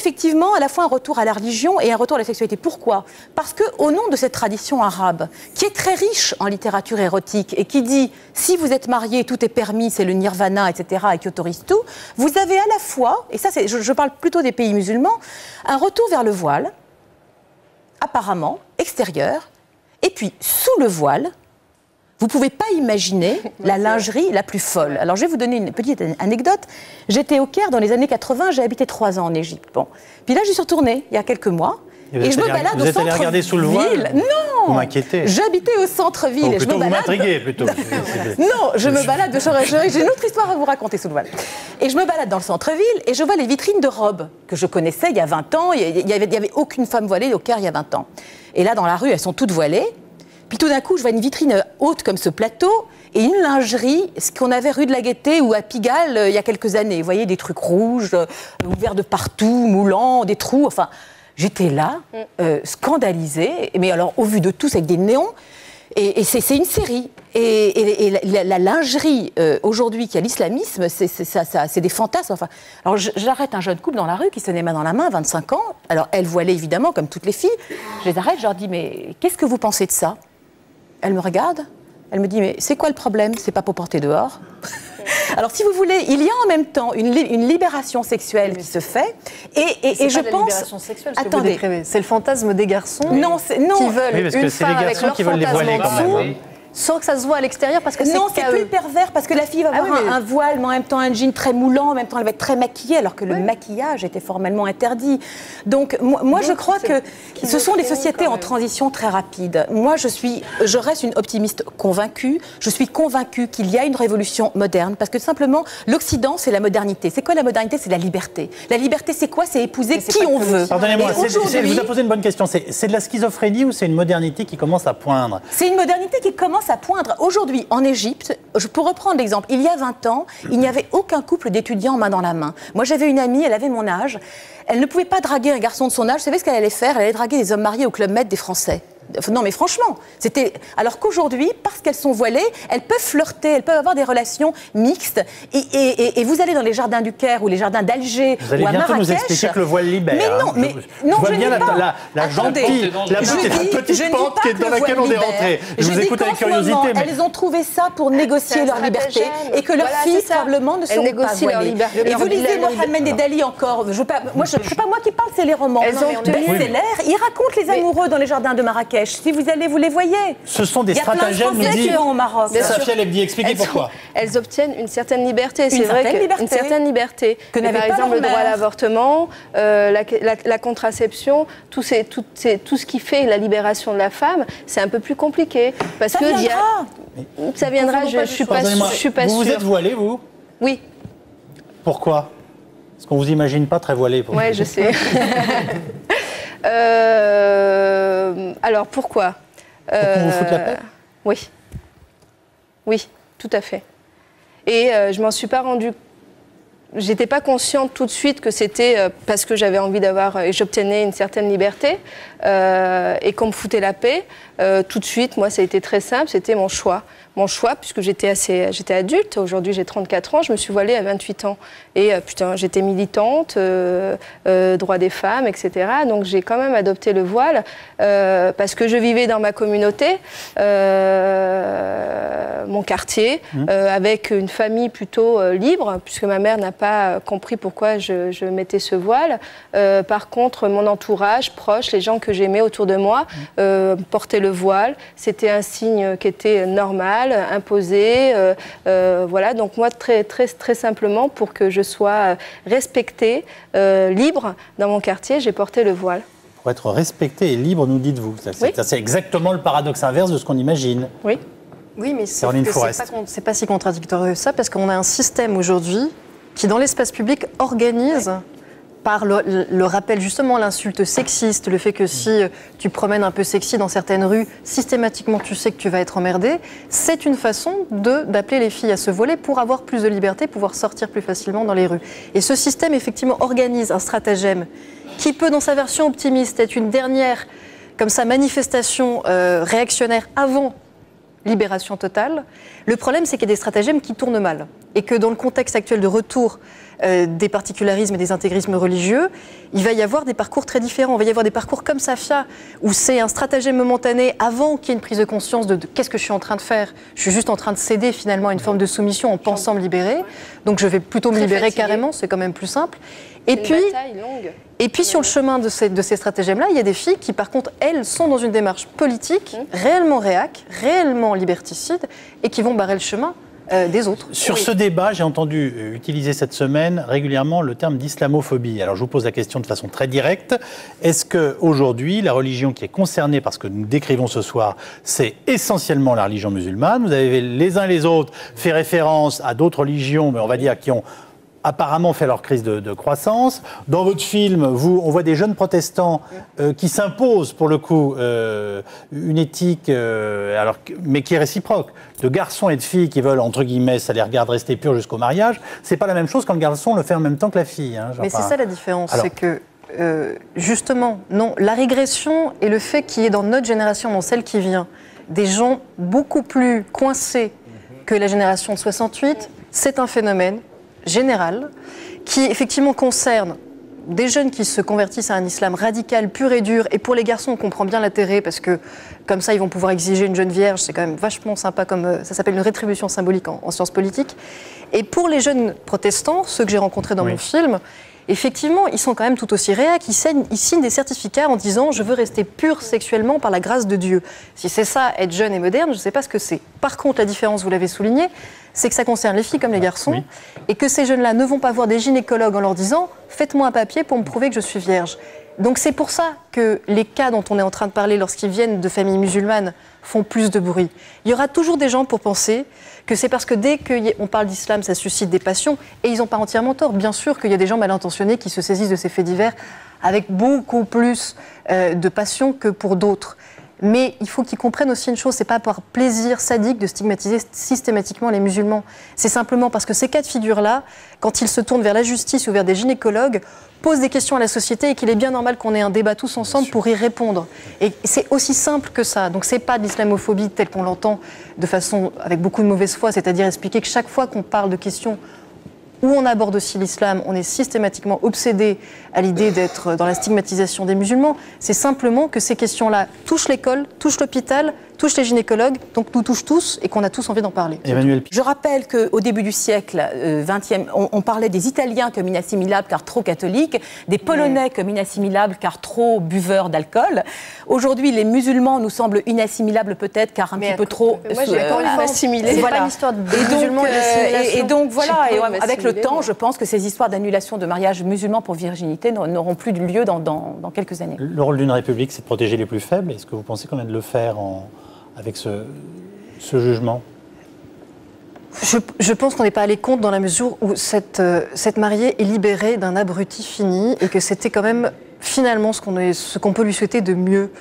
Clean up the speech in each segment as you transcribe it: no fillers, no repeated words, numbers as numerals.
effectivement à la fois un retour à la religion et un retour à la sexualité. Pourquoi? Parce qu'au nom de cette tradition arabe, qui est très riche en littérature érotique et qui dit « si vous êtes marié, tout est permis, c'est le nirvana, etc. » et qui autorise tout, vous avez à la fois, et ça je parle plutôt des pays musulmans, un retour vers le voile, apparemment, extérieur, et puis sous le voile, vous ne pouvez pas imaginer la lingerie la plus folle. Alors, je vais vous donner une petite anecdote. J'étais au Caire dans les années 80, j'ai habité 3 ans en Égypte. Bon. Puis là, j'y suis retournée il y a quelques mois. Et je me balade au centre-ville. Non, vous m'inquiétez. J'habitais au centre-ville. Oh, plutôt, vous m'intriguez, plutôt. Non, je me balade, j'ai une autre histoire à vous raconter sous le voile. Et je me balade dans le centre-ville et je vois les vitrines de robes que je connaissais il y a 20 ans. Il n'y avait aucune femme voilée au Caire il y a 20 ans. Et là, dans la rue, elles sont toutes voilées. Puis tout d'un coup, je vois une vitrine haute comme ce plateau et une lingerie, ce qu'on avait rue de la Gaîté ou à Pigalle il y a quelques années. Vous voyez, des trucs rouges, ouverts de partout, moulants, des trous, enfin... J'étais là, scandalisée, mais alors au vu de tous avec des néons, et c'est une série. Et la lingerie aujourd'hui qui a l'islamisme, c'est des fantasmes. Enfin, alors j'arrête un jeune couple dans la rue qui se tenait main dans la main, 25 ans. Alors elle voilait évidemment comme toutes les filles. Je les arrête, je leur dis mais qu'est-ce que vous pensez de ça? Elle me regarde, elle me dit mais c'est quoi le problème? C'est pas pour porter dehors. Alors, si vous voulez, il y a en même temps une libération sexuelle qui se fait, et je pense. Libération sexuelle, attendez, c'est le fantasme des garçons qui veulent une femme avec leur fantasme en dessous. Sans que ça se voit à l'extérieur, parce que c'est non, c'est plus pervers, parce que la fille va avoir un voile, mais en même temps un jean très moulant, en même temps elle va être très maquillée, alors que le maquillage était formellement interdit. Donc moi je crois que ce sont des sociétés en transition très rapide. Moi je reste une optimiste convaincue. Je suis convaincue qu'il y a une révolution moderne, parce que simplement l'Occident c'est la modernité. C'est quoi la modernité? C'est la liberté. La liberté c'est quoi? C'est épouser qui on veut. Pardonnez-moi, je vous ai posé une bonne question. C'est de la schizophrénie ou c'est une modernité qui commence à poindre? C'est une modernité qui commence à poindre. Aujourd'hui, en Égypte, pour reprendre l'exemple, il y a 20 ans, il n'y avait aucun couple d'étudiants main dans la main. Moi, j'avais une amie, elle avait mon âge. Elle ne pouvait pas draguer un garçon de son âge. Vous savez ce qu'elle allait faire? Elle allait draguer des hommes mariés au Club Med des Français. Non, mais franchement, c'était... Alors qu'aujourd'hui, parce qu'elles sont voilées, elles peuvent flirter, elles peuvent avoir des relations mixtes. Et vous allez dans les jardins du Caire ou les jardins d'Alger ou à Marrakech... Vous allez bientôt nous expliquer que le voile libère. Mais non, je vois bien la gentille, la petite pente dans laquelle on est rentré. Je vous écoute avec curiosité. Elles ont trouvé ça pour négocier leur liberté et que leurs filles, probablement, ne sont pas voilées. Et vous lisez Mohamed et Dali encore. C'est pas moi qui parle, c'est les romans. Best-seller. Ils racontent les amoureux dans les jardins de Marrakech. Si vous allez, vous les voyez. Ce sont des stratagèmes, nous dit au Maroc. Safia Lebdi, expliquez pourquoi. Elles obtiennent une certaine liberté. C'est vrai qu'une certaine liberté. Par exemple, le droit à l'avortement, la contraception, tout ce qui fait la libération de la femme, c'est un peu plus compliqué. Parce que ça viendra, je ne suis pas sûre. Vous êtes voilée, vous? Oui. Pourquoi? Parce qu'on ne vous imagine pas très voilée. Oui, je sais. Alors, pourquoi? Pour qu'on vous foute la paix? Oui. Oui, tout à fait. Et je m'en suis pas rendue... J'étais pas consciente tout de suite que c'était parce que j'avais envie d'avoir... et j'obtenais une certaine liberté et qu'on me foutait la paix. Tout de suite, moi, ça a été très simple, c'était mon choix. Mon choix, puisque j'étais adulte, aujourd'hui j'ai 34 ans, je me suis voilée à 28 ans. Et j'étais militante, droit des femmes, etc. Donc j'ai quand même adopté le voile parce que je vivais dans ma communauté, mon quartier, avec une famille plutôt libre, puisque ma mère n'a pas compris pourquoi je mettais ce voile. Par contre, mon entourage proche, les gens que j'aimais autour de moi, portaient le voile. C'était un signe qui était normal, imposé, voilà. Donc moi, très simplement, pour que je sois respectée, libre dans mon quartier, j'ai porté le voile. Pour être respectée et libre, nous dites-vous. C'est exactement le paradoxe inverse de ce qu'on imagine. Oui. Oui, mais c'est pas si contradictoire que ça, parce qu'on a un système aujourd'hui qui, dans l'espace public, organise... par le rappel justement, l'insulte sexiste, le fait que si tu promènes un peu sexy dans certaines rues, systématiquement tu sais que tu vas être emmerdé, c'est une façon d'appeler les filles à se voiler pour avoir plus de liberté, pouvoir sortir plus facilement dans les rues. Et ce système effectivement organise un stratagème qui peut, dans sa version optimiste, être une dernière comme ça, manifestation réactionnaire avant libération totale. Le problème, c'est qu'il y a des stratagèmes qui tournent mal et que dans le contexte actuel de retour des particularismes et des intégrismes religieux, il va y avoir des parcours très différents. Il va y avoir des parcours comme Safia, où c'est un stratagème momentané avant qu'il y ait une prise de conscience de qu'est-ce que je suis en train de faire. Je suis juste en train de céder finalement à une forme de soumission en pensant me libérer. Donc je vais plutôt me libérer carrément, c'est quand même plus simple. Et puis sur le chemin de ces stratagèmes-là, il y a des filles qui, par contre, elles, sont dans une démarche politique, réellement réac, réellement liberticide, et qui vont barrer le chemin des autres. Sur ce débat, j'ai entendu utiliser cette semaine régulièrement le terme d'islamophobie. Alors je vous pose la question de façon très directe. Est-ce qu'aujourd'hui, la religion qui est concernée par ce que nous décrivons ce soir, c'est essentiellement la religion musulmane? Vous avez les uns les autres fait référence à d'autres religions, mais on va dire qui ont apparemment fait leur crise de croissance. Dans votre film, on voit des jeunes protestants qui s'imposent, pour le coup, une éthique, mais qui est réciproque, de garçons et de filles qui veulent, entre guillemets, ça les regarde rester purs jusqu'au mariage. C'est pas la même chose quand le garçon le fait en même temps que la fille. Hein, mais c'est ça la différence, c'est que, justement, non, la régression et le fait qu'il y ait dans notre génération, dans celle qui vient, des gens beaucoup plus coincés que la génération de 68, c'est un phénomène général, qui effectivement concerne des jeunes qui se convertissent à un islam radical, pur et dur, et pour les garçons on comprend bien l'intérêt, parce que comme ça ils vont pouvoir exiger une jeune vierge, c'est quand même vachement sympa, comme ça s'appelle une rétribution symbolique en sciences politiques. Et pour les jeunes protestants, ceux que j'ai rencontrés dans mon film, effectivement, ils sont quand même tout aussi réacs. Ils signent des certificats en disant « je veux rester pur sexuellement par la grâce de Dieu ». Si c'est ça, être jeune et moderne, je ne sais pas ce que c'est. Par contre, la différence, vous l'avez souligné, c'est que ça concerne les filles comme les garçons, et que ces jeunes-là ne vont pas voir des gynécologues en leur disant « faites-moi un papier pour me prouver que je suis vierge ». Donc c'est pour ça que les cas dont on est en train de parler lorsqu'ils viennent de familles musulmanes font plus de bruit. Il y aura toujours des gens pour penser que c'est parce que dès qu'on parle d'islam, ça suscite des passions, et ils n'ont pas entièrement tort. Bien sûr qu'il y a des gens mal intentionnés qui se saisissent de ces faits divers avec beaucoup plus de passion que pour d'autres. Mais il faut qu'ils comprennent aussi une chose, c'est pas par plaisir sadique de stigmatiser systématiquement les musulmans. C'est simplement parce que ces cas de figure-là, quand ils se tournent vers la justice ou vers des gynécologues, posent des questions à la société et qu'il est bien normal qu'on ait un débat tous ensemble pour y répondre. Et c'est aussi simple que ça. Donc c'est pas de l'islamophobie telle qu'on l'entend de façon avec beaucoup de mauvaise foi, c'est-à-dire expliquer que chaque fois qu'on parle de questions où on aborde aussi l'islam, on est systématiquement obsédé à l'idée d'être dans la stigmatisation des musulmans. C'est simplement que ces questions-là touchent l'école, touchent l'hôpital, touchent les gynécologues, donc nous touchent tous et qu'on a tous envie d'en parler. Je rappelle qu'au début du siècle 20e, on parlait des Italiens comme inassimilables car trop catholiques, des Polonais comme inassimilables car trop buveurs d'alcool. Aujourd'hui, les musulmans nous semblent inassimilables peut-être car un petit peu trop... Moi, j'ai encore une fois assimilé. C'est pas une histoire de musulmans et donc voilà, avec le temps, je pense que ces histoires d'annulation de mariage musulman pour virginité n'auront plus de lieu dans quelques années. Le rôle d'une république, c'est de protéger les plus faibles. Est-ce que vous pensez qu'on vient de le faire avec ce jugement? Je pense qu'on n'est pas allé compte dans la mesure où cette mariée est libérée d'un abruti fini et que c'était quand même finalement ce qu'on peut lui souhaiter de mieux.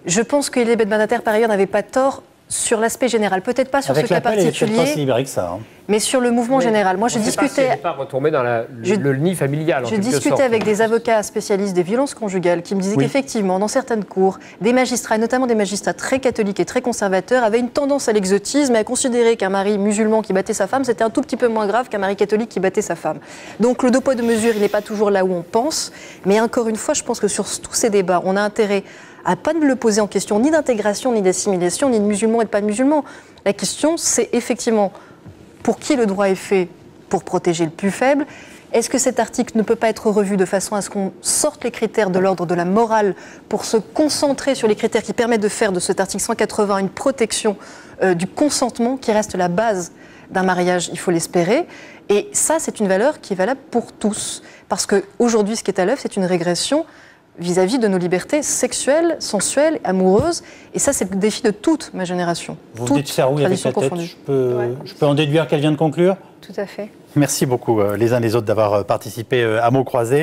Je pense qu'Elisabeth Badinter, par ailleurs, n'avait pas tort sur l'aspect général, peut-être pas sur ce cas particulier, pas si libérée que ça, mais sur le mouvement général. Moi, je discutais. Elle n'est pas retombée dans le nid familial. Je discutais avec des avocats spécialistes des violences conjugales qui me disaient qu'effectivement, dans certaines cours, des magistrats, et notamment des magistrats très catholiques et très conservateurs, avaient une tendance à l'exotisme et à considérer qu'un mari musulman qui battait sa femme, c'était un tout petit peu moins grave qu'un mari catholique qui battait sa femme. Donc le deux poids deux mesures, il n'est pas toujours là où on pense. Mais encore une fois, je pense que sur tous ces débats, on a intérêt à pas le poser en question ni d'intégration, ni d'assimilation, ni de musulmans et de pas de musulmans. La question, c'est effectivement pour qui le droit est fait pour protéger le plus faible. Est-ce que cet article ne peut pas être revu de façon à ce qu'on sorte les critères de l'ordre de la morale pour se concentrer sur les critères qui permettent de faire de cet article 180 une protection du consentement qui reste la base d'un mariage, il faut l'espérer. Et ça, c'est une valeur qui est valable pour tous. Parce qu'aujourd'hui, ce qui est à l'œuvre, c'est une régression vis-à-vis de nos libertés sexuelles, sensuelles, amoureuses. Et ça, c'est le défi de toute ma génération. Vous venez de faire oui avec la tête. Je peux en déduire qu'elle vient de conclure ? Tout à fait. Merci beaucoup les uns les autres d'avoir participé à mots croisés.